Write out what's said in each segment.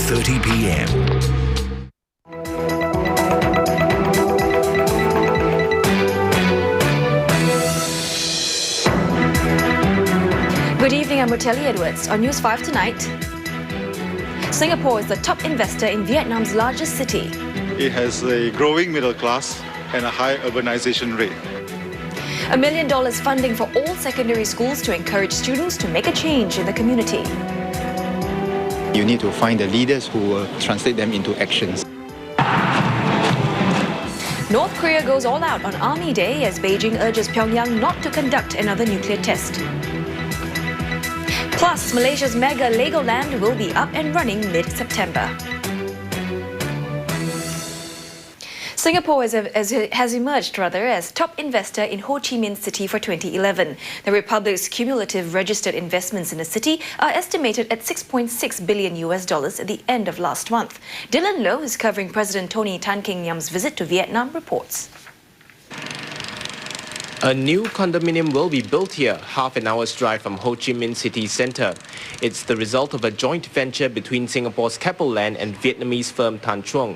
9:30 p.m. Good evening, I'm Rotelli Edwards. On News 5 tonight, Singapore is the top investor in Vietnam's largest city. It has a growing middle class and a high urbanization rate. $1 million funding for all secondary schools to encourage students to make a change in the community. You need to find the leaders who will translate them into actions. North Korea goes all out on Army Day as Beijing urges Pyongyang not to conduct another nuclear test. Plus, Malaysia's mega Legoland will be up and running mid-September. Singapore has emerged as top investor in Ho Chi Minh City for 2011. The Republic's cumulative registered investments in the city are estimated at $6.6 billion at the end of last month. Dylan Low is covering President Tony Tan Keng Yam's visit to Vietnam reports. A new condominium will be built here, half an hour's drive from Ho Chi Minh City centre. It's the result of a joint venture between Singapore's Keppel Land and Vietnamese firm Tan Truong.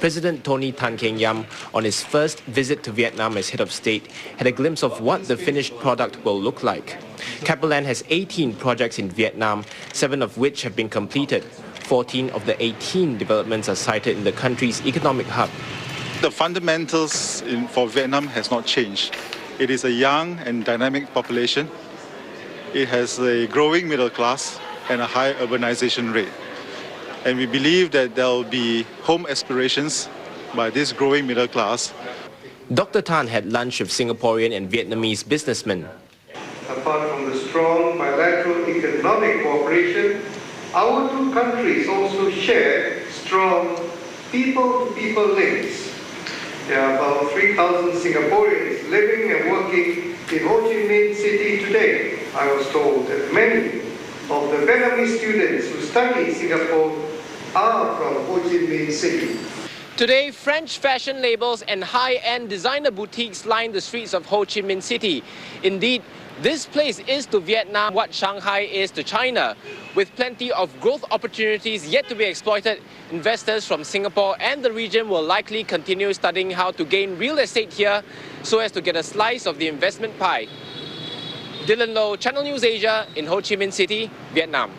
President Tony Tan Keng Yam, on his first visit to Vietnam as head of state, had a glimpse of what the finished product will look like. Keppel Land has 18 projects in Vietnam, 7 of which have been completed. 14 of the 18 developments are sited in the country's economic hub. The fundamentals for Vietnam has not changed. It is a young and dynamic population. It has a growing middle class and a high urbanization rate. And we believe that there will be home aspirations by this growing middle class. Dr. Tan had lunch with Singaporean and Vietnamese businessmen. Apart from the strong bilateral economic cooperation, our two countries also share strong people-to-people links. There are about 3,000 Singaporeans living and working in Ho Chi Minh City today. I was told that many of the Vietnamese students who study in Singapore are from Ho Chi Minh City. Today, French fashion labels and high-end designer boutiques line the streets of Ho Chi Minh City. Indeed, this place is to Vietnam what Shanghai is to China. With plenty of growth opportunities yet to be exploited, investors from Singapore and the region will likely continue studying how to gain real estate here so as to get a slice of the investment pie. Dylan Low, Channel News Asia in Ho Chi Minh City, Vietnam.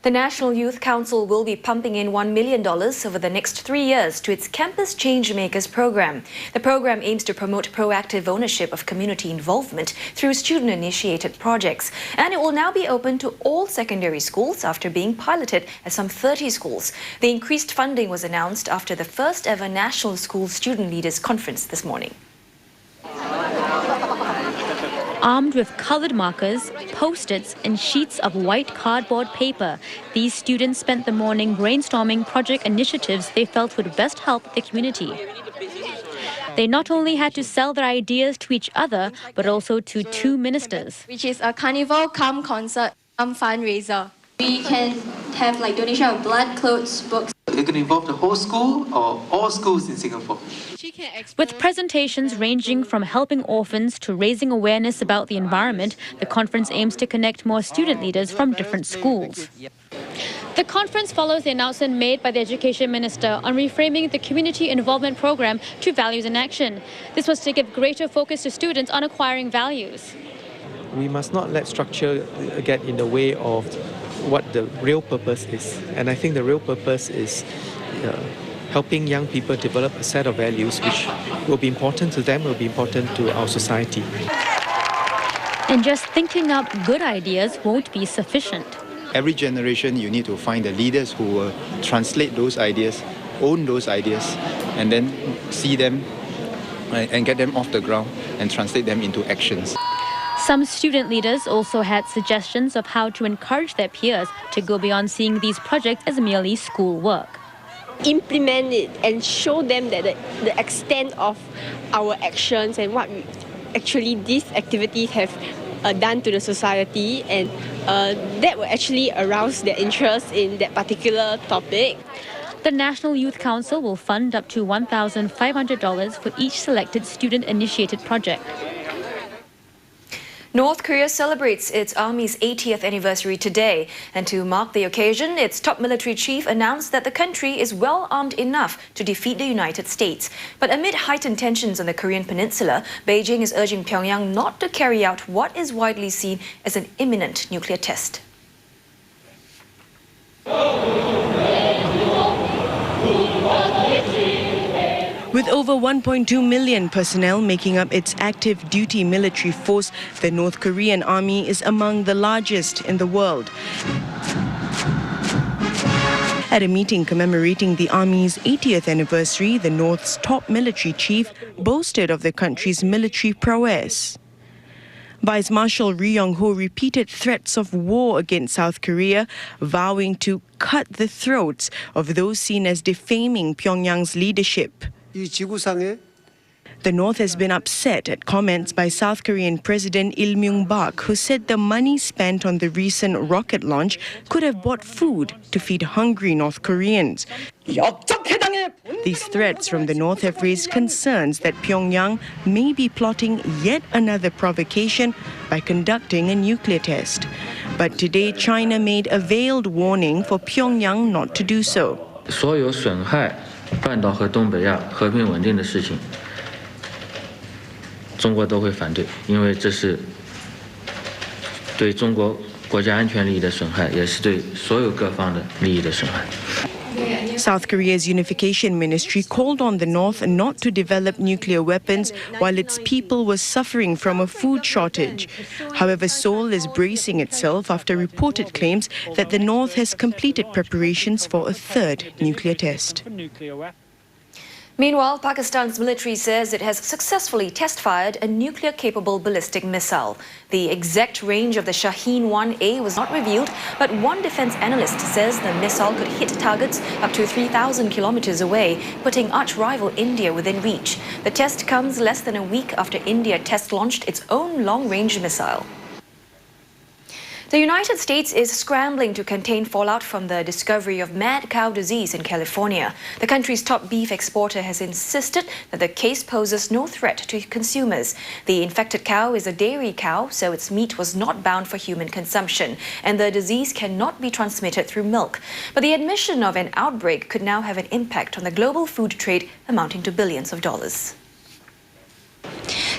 The National Youth Council will be pumping in $1 million over the next 3 years to its Campus Changemakers program. The program aims to promote proactive ownership of community involvement through student-initiated projects. And it will now be open to all secondary schools after being piloted at some 30 schools. The increased funding was announced after the first ever National School Student Leaders Conference this morning. Armed with coloured markers, post-its and sheets of white cardboard paper, these students spent the morning brainstorming project initiatives they felt would best help the community. They not only had to sell their ideas to each other, but also to 2 ministers. Which is a carnival cum concert cum fundraiser. We can have like donation of blood, clothes, books. It can involve the whole school or all schools in Singapore. With presentations ranging from helping orphans to raising awareness about the environment, the conference aims to connect more student leaders from different schools. The conference follows the announcement made by the Education Minister on reframing the Community Involvement Programme to Values in Action. This was to give greater focus to students on acquiring values. We must not let structure get in the way of what the real purpose is. And I think the real purpose is helping young people develop a set of values which will be important to them, will be important to our society. And just thinking up good ideas won't be sufficient. Every generation, you need to find the leaders who will translate those ideas, own those ideas, and then see them and get them off the ground and translate them into actions. Some student leaders also had suggestions of how to encourage their peers to go beyond seeing these projects as merely school work. Implement it and show them that the extent of our actions and what actually these activities have done to the society, and that will actually arouse their interest in that particular topic. The National Youth Council will fund up to $1,500 for each selected student-initiated project. North Korea celebrates its army's 80th anniversary today, and to mark the occasion, its top military chief announced that the country is well armed enough to defeat the United States. But amid heightened tensions on the Korean peninsula, Beijing is urging Pyongyang not to carry out what is widely seen as an imminent nuclear test. With over 1.2 million personnel making up its active duty military force, the North Korean army is among the largest in the world. At a meeting commemorating the army's 80th anniversary, the North's top military chief boasted of the country's military prowess. Vice Marshal Ri Yong-ho repeated threats of war against South Korea, vowing to cut the throats of those seen as defaming Pyongyang's leadership. The North has been upset at comments by South Korean President Il Myung-bak, who said the money spent on the recent rocket launch could have bought food to feed hungry North Koreans. These threats from the North have raised concerns that Pyongyang may be plotting yet another provocation by conducting a nuclear test. But today, China made a veiled warning for Pyongyang not to do so. 所有损害半岛和东北亚和平稳定的事情，中国都会反对，因为这是对中国国家安全利益的损害，也是对所有各方的利益的损害。 South Korea's unification ministry called on the North not to develop nuclear weapons while its people were suffering from a food shortage. However, Seoul is bracing itself after reported claims that the North has completed preparations for a third nuclear test. Meanwhile, Pakistan's military says it has successfully test-fired a nuclear-capable ballistic missile. The exact range of the Shaheen-1A was not revealed, but one defense analyst says the missile could hit targets up to 3,000 kilometers away, putting arch-rival India within reach. The test comes less than a week after India test-launched its own long-range missile. The United States is scrambling to contain fallout from the discovery of mad cow disease in California. The country's top beef exporter has insisted that the case poses no threat to consumers. The infected cow is a dairy cow, so its meat was not bound for human consumption, and the disease cannot be transmitted through milk. But the admission of an outbreak could now have an impact on the global food trade amounting to billions of dollars.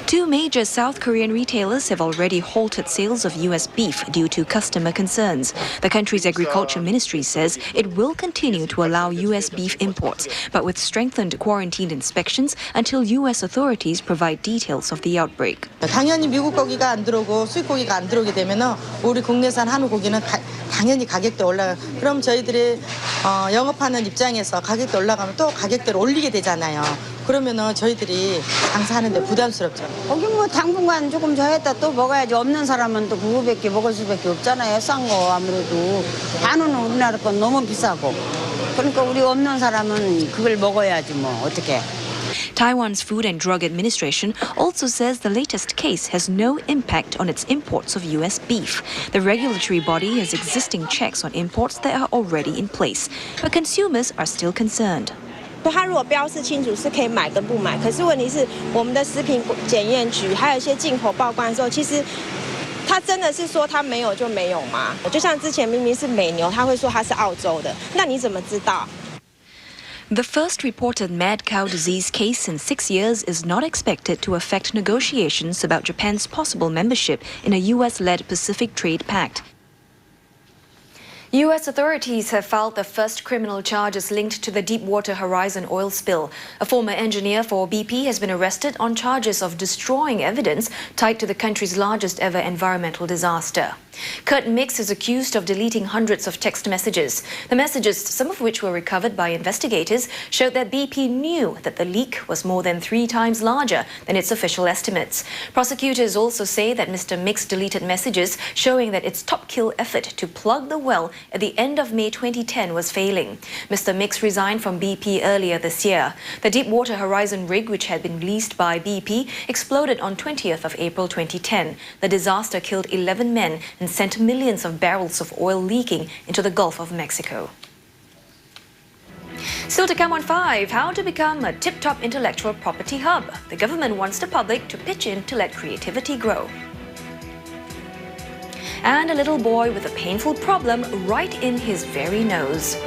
Two major South Korean retailers have already halted sales of U.S. beef due to customer concerns. The country's agriculture ministry says it will continue to allow U.S. beef imports, but with strengthened quarantine inspections until U.S. authorities provide details of the outbreak. 당연히 미국 고기가 안 들어오고 수입 고기가 안 들어오게 되면은 우리 국내산 한우 고기는 당연히 가격도 올라가. 그럼 저희들이 영업하는 입장에서 가격도 올라가면 또 가격대를 올리게 되잖아요. 그러면은 저희들이 장사하는데 부담스럽죠. 거기 뭐 당분간 조금 더 했다 또 먹어야지. 없는 사람은 또 그거밖에 먹을 수밖에 없잖아요. 싼 거 아무래도. 한우는 우리나라 건 너무 비싸고. 그러니까 우리 없는 사람은 그걸 먹어야지 뭐 어떻게. Taiwan's Food and Drug Administration also says the latest case has no impact on its imports of U.S. beef. The regulatory body has existing checks on imports that are already in place, but consumers are still concerned. 它如果标示清楚是可以买跟不买，可是问题是我们的食品检验局还有一些进口报关的时候，其实它真的是说它没有就没有吗？就像之前明明是美牛，他会说它是澳洲的，那你怎么知道？ The first reported mad cow disease case in 6 years is not expected to affect negotiations about Japan's possible membership in a U.S.-led Pacific Trade Pact. U.S. authorities have filed the first criminal charges linked to the Deepwater Horizon oil spill. A former engineer for BP has been arrested on charges of destroying evidence tied to the country's largest ever environmental disaster. Kurt Mix is accused of deleting hundreds of text messages. The messages, some of which were recovered by investigators, showed that BP knew that the leak was more than 3 times larger than its official estimates. Prosecutors also say that Mr. Mix deleted messages showing that its top kill effort to plug the well at the end of May 2010 was failing. Mr. Mix resigned from BP earlier this year. The Deepwater Horizon rig, which had been leased by BP, exploded on 20th of April 2010. The disaster killed 11 men and sent millions of barrels of oil leaking into the Gulf of Mexico. Still to come on 5, how to become a tip-top intellectual property hub. The government wants the public to pitch in to let creativity grow. and a little boy with a painful problem right in his very nose.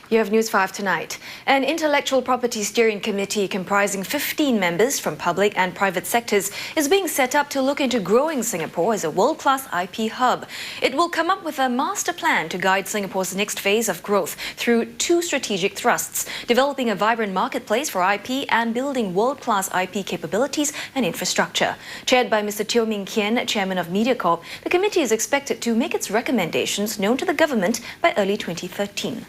You have News 5 tonight. An intellectual property steering committee comprising 15 members from public and private sectors is being set up to look into growing Singapore as a world-class IP hub. It will come up with a master plan to guide Singapore's next phase of growth through two strategic thrusts: developing a vibrant marketplace for IP and building world-class IP capabilities and infrastructure. Chaired by Mr. Teo Ming Kian, chairman of MediaCorp, the committee is expected to make its recommendations known to the government by early 2013.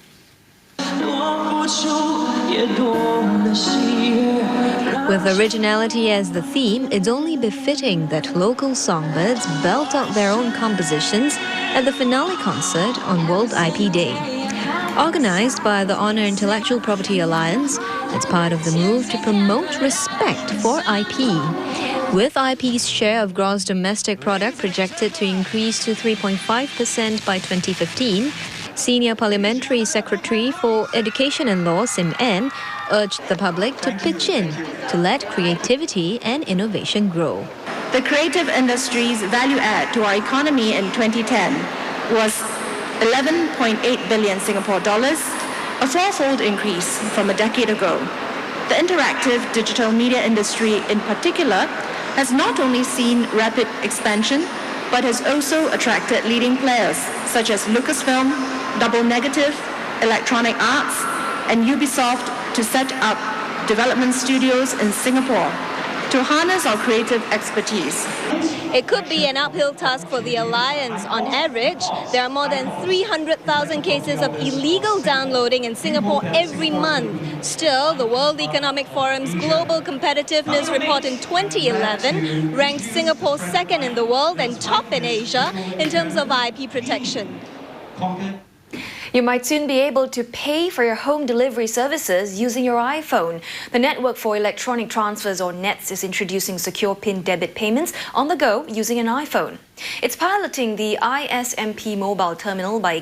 With originality as the theme, it's only befitting that local songbirds belt out their own compositions at the finale concert on World IP Day. Organised by the Honour Intellectual Property Alliance, it's part of the move to promote respect for IP. With IP's share of gross domestic product projected to increase to 3.5% by 2015, Senior Parliamentary Secretary for Education and Law, Sim N, urged the public to pitch in to let creativity and innovation grow. The creative industry's value add to our economy in 2010 was 11.8 billion Singapore dollars, a fourfold increase from a decade ago. The interactive digital media industry in particular has not only seen rapid expansion, but has also attracted leading players such as Lucasfilm, Double Negative, Electronic Arts, and Ubisoft to set up development studios in Singapore to harness our creative expertise. It could be an uphill task for the Alliance. On average, there are more than 300,000 cases of illegal downloading in Singapore every month. Still, the World Economic Forum's Global Competitiveness Report in 2011 ranked Singapore second in the world and top in Asia in terms of IP protection. You might soon be able to pay for your home delivery services using your iPhone. The Network for Electronic Transfers, or NETS, is introducing secure PIN debit payments on the go using an iPhone. It's piloting the ISMP mobile terminal by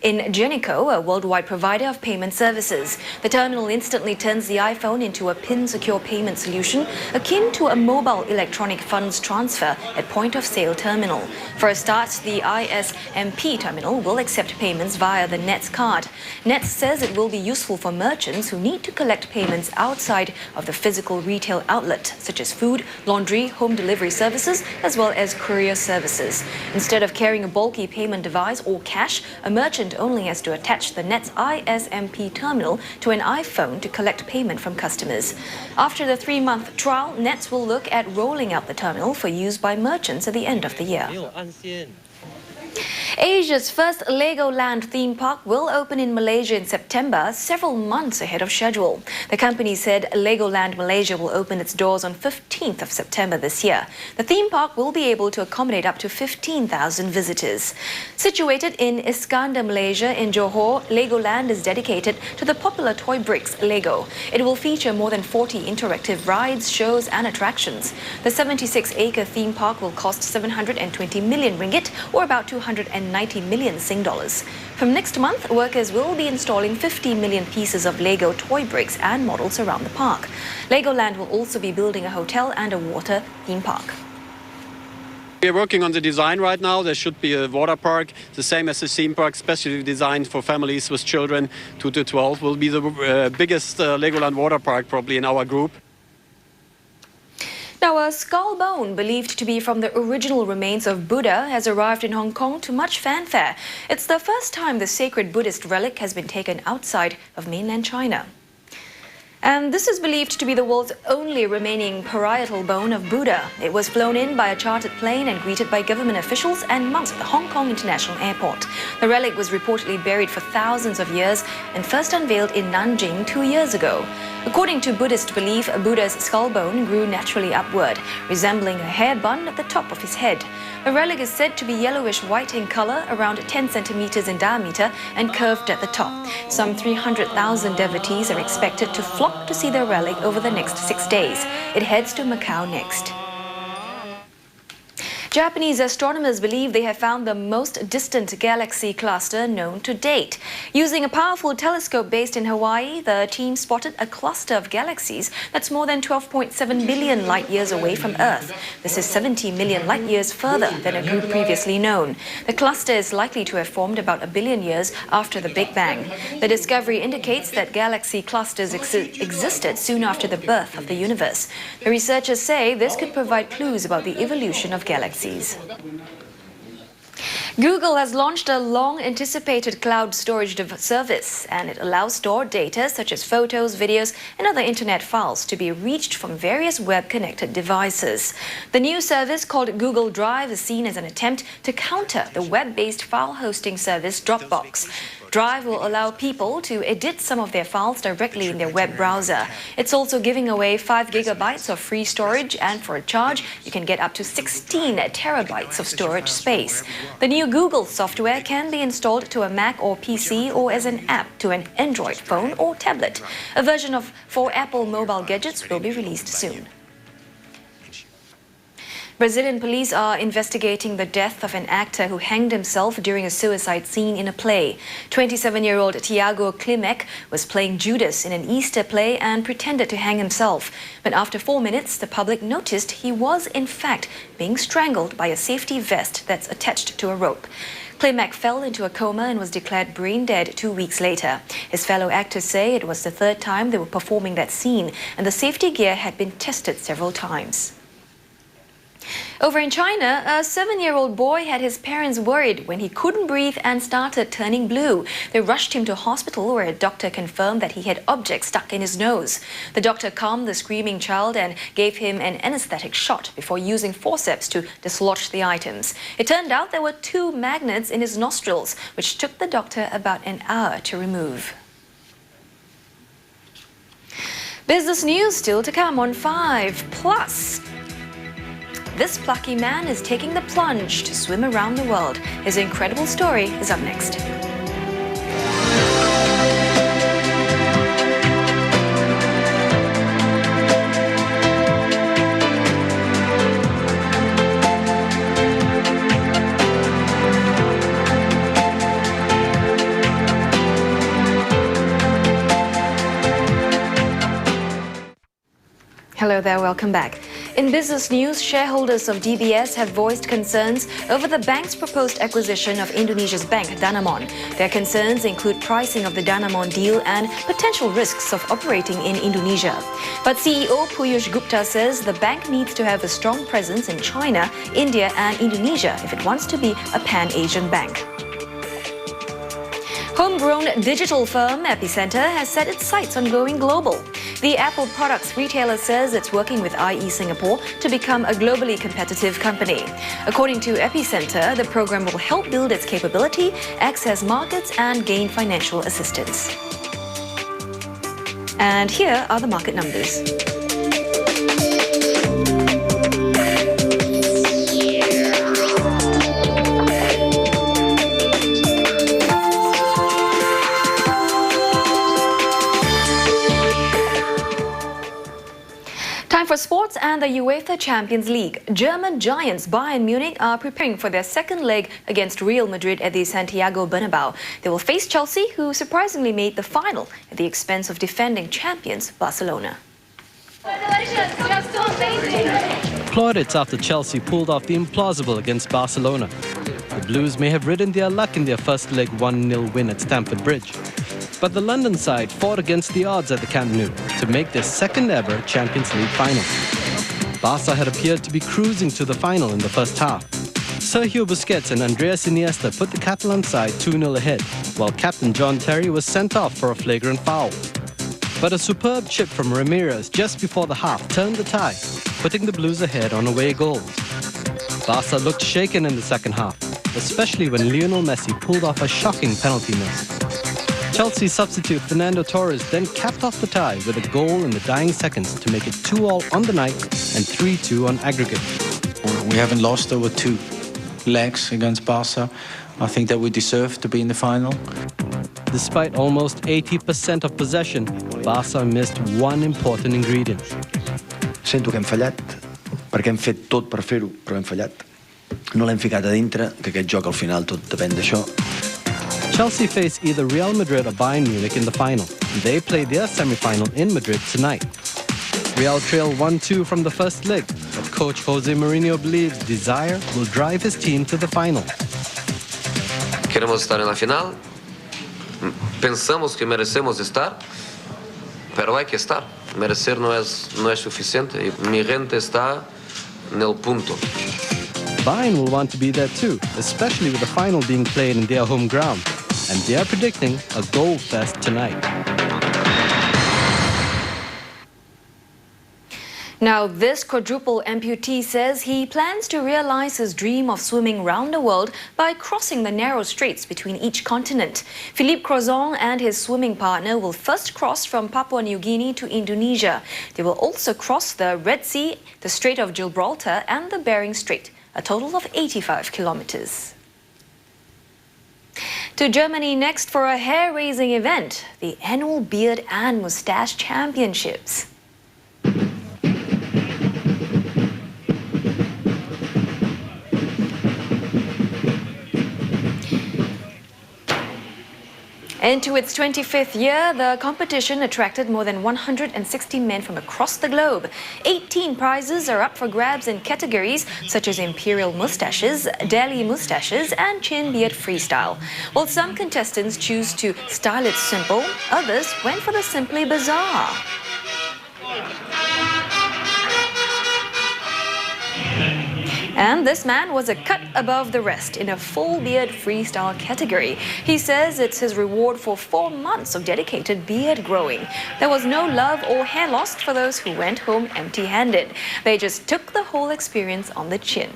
Ingenico, a worldwide provider of payment services. The terminal instantly turns the iPhone into a PIN-secure payment solution akin to a mobile electronic funds transfer at point-of-sale terminal. For a start, the ISMP terminal will accept payments via the NETS card. NETS says it will be useful for merchants who need to collect payments outside of the physical retail outlet, such as food, laundry, home delivery services, as well as courier services. Instead of carrying a bulky payment device or cash, a merchant only has to attach the NETS ISMP terminal to an iPhone to collect payment from customers. After the 3-month trial, NETS will look at rolling out the terminal for use by merchants at the end of the year. Asia's first Legoland theme park will open in Malaysia in September, several months ahead of schedule. The company said Legoland Malaysia will open its doors on 15th of September this year. The theme park will be able to accommodate up to 15,000 visitors. Situated in Iskandar, Malaysia in Johor, Legoland is dedicated to the popular toy bricks Lego. It will feature more than 40 interactive rides, shows and attractions. The 76-acre theme park will cost 720 million ringgit, or about 290 million Sing dollars. From next month, workers will be installing 50 million pieces of Lego toy bricks and models around the park. Legoland will also be building a hotel and a water theme park. We are working on the design right now. There should be a water park, the same as the theme park, specially designed for families with children 2 to 12. Will be the biggest Legoland water park probably in our group. Now, a skull bone believed to be from the original remains of Buddha has arrived in Hong Kong to much fanfare. It's the first time the sacred Buddhist relic has been taken outside of mainland China. And this is believed to be the world's only remaining parietal bone of Buddha. It was flown in by a chartered plane and greeted by government officials and monks at the Hong Kong International Airport. The relic was reportedly buried for thousands of years and first unveiled in Nanjing 2 years ago. According to Buddhist belief, Buddha's skull bone grew naturally upward, resembling a hair bun at the top of his head. The relic is said to be yellowish-white in color, around 10 centimeters in diameter, and curved at the top. Some 300,000 devotees are expected to flock to see the relic over the next 6 days. It heads to Macau next. Japanese astronomers believe they have found the most distant galaxy cluster known to date. Using a powerful telescope based in Hawaii, the team spotted a cluster of galaxies that's more than 12.7 billion light-years away from Earth. This is 70 million light-years further than a group previously known. The cluster is likely to have formed about a billion years after the Big Bang. The discovery indicates that galaxy clusters existed soon after the birth of the universe. The researchers say this could provide clues about the evolution of galaxies. Google has launched a long-anticipated cloud storage service, and it allows stored data such as photos, videos, and other internet files to be reached from various web-connected devices. The new service, called Google Drive, is seen as an attempt to counter the web-based file hosting service Dropbox. Drive will allow people to edit some of their files directly in their web browser. It's also giving away 5 gigabytes of free storage, and for a charge, you can get up to 16 terabytes of storage space. The new Google software can be installed to a Mac or PC or as an app to an Android phone or tablet. A version for Apple mobile gadgets will be released soon. Brazilian police are investigating the death of an actor who hanged himself during a suicide scene in a play. 27-year-old Tiago Klimek was playing Judas in an Easter play and pretended to hang himself. But after 4 minutes, the public noticed he was, in fact, being strangled by a safety vest that's attached to a rope. Klimek fell into a coma and was declared brain dead 2 weeks later. His fellow actors say it was the 3rd time they were performing that scene, and the safety gear had been tested several times. Over in China, a 7-year-old boy had his parents worried when he couldn't breathe and started turning blue. They rushed him to hospital, where a doctor confirmed that he had objects stuck in his nose. The doctor calmed the screaming child and gave him an anesthetic shot before using forceps to dislodge the items. It turned out there were 2 magnets in his nostrils, which took the doctor about an hour to remove. Business news still to come on 5+. This plucky man is taking the plunge to swim around the world. His incredible story is up next. Hello there, welcome back. In business news, shareholders of DBS have voiced concerns over the bank's proposed acquisition of Indonesia's bank, Danamon. Their concerns include pricing of the Danamon deal and potential risks of operating in Indonesia. But CEO Piyush Gupta says the bank needs to have a strong presence in China, India and Indonesia if it wants to be a pan-Asian bank. Homegrown digital firm Epicenter has set its sights on going global. The Apple products retailer says it's working with IE Singapore to become a globally competitive company. According to Epicenter, the program will help build its capability, access markets and gain financial assistance. And here are the market numbers. Time for sports and the UEFA Champions League. German giants Bayern Munich are preparing for their second leg against Real Madrid at the Santiago Bernabeu. They will face Chelsea, who surprisingly made the final at the expense of defending champions Barcelona. Plaudits after Chelsea pulled off the implausible against Barcelona. The Blues may have ridden their luck in their first leg 1-0 win at Stamford Bridge. But the London side fought against the odds at the Camp Nou to make their second ever Champions League final. Barca had appeared to be cruising to the final in the first half. Sergio Busquets and Andreas Iniesta put the Catalan side 2-0 ahead, while captain John Terry was sent off for a flagrant foul. But a superb chip from Ramirez just before the half turned the tie, putting the Blues ahead on away goals. Barca looked shaken in the second half, especially when Lionel Messi pulled off a shocking penalty miss. Chelsea substitute Fernando Torres then capped off the tie with a goal in the dying seconds to make it 2-2 on the night and 3-2 on aggregate. We haven't lost over 2 legs against Barca. I think that we deserve to be in the final. Despite almost 80% of possession, Barca missed one important ingredient. Sento que hem fallat, perquè hem fet tot per fer-ho, però hem fallat. No l'hem ficat a dintre, que aquest joc al final tot depèn d'això. Chelsea face either Real Madrid or Bayern Munich in the final. They play their semi-final in Madrid tonight. Real trail 1-2 from the first leg, but coach Jose Mourinho believes desire will drive his team to the final. Queremos estar en la final. Pensamos que merecemos estar, pero hay que estar. Merecer no es suficiente. Mi gente está en el punto. Bayern will want to be there too, especially with the final being played in their home ground. And they are predicting a goal fest tonight. Now, this quadruple amputee says he plans to realize his dream of swimming round the world by crossing the narrow straits between each continent. Philippe Crozon and his swimming partner will first cross from Papua New Guinea to Indonesia. They will also cross the Red Sea, the Strait of Gibraltar and the Bering Strait, a total of 85 kilometers. To Germany next for a hair-raising event, the annual Beard and Moustache Championships. Into its 25th year, the competition attracted more than 160 men from across the globe. 18 prizes are up for grabs in categories such as imperial moustaches, Delhi moustaches, and chin beard freestyle. While some contestants choose to style it simple, others went for the simply bizarre. And this man was a cut above the rest in a full beard freestyle category. He says it's his reward for 4 months of dedicated beard growing. There was no love or hair lost for those who went home empty-handed. They just took the whole experience on the chin.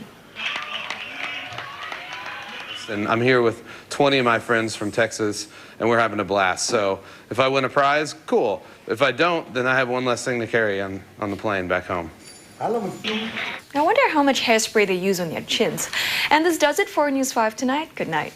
And I'm here with 20 of my friends from Texas, and we're having a blast. So if I win a prize, cool. If I don't, then I have one less thing to carry on the plane back home. I wonder how much hairspray they use on their chins. And this does it for News 5 tonight. Good night.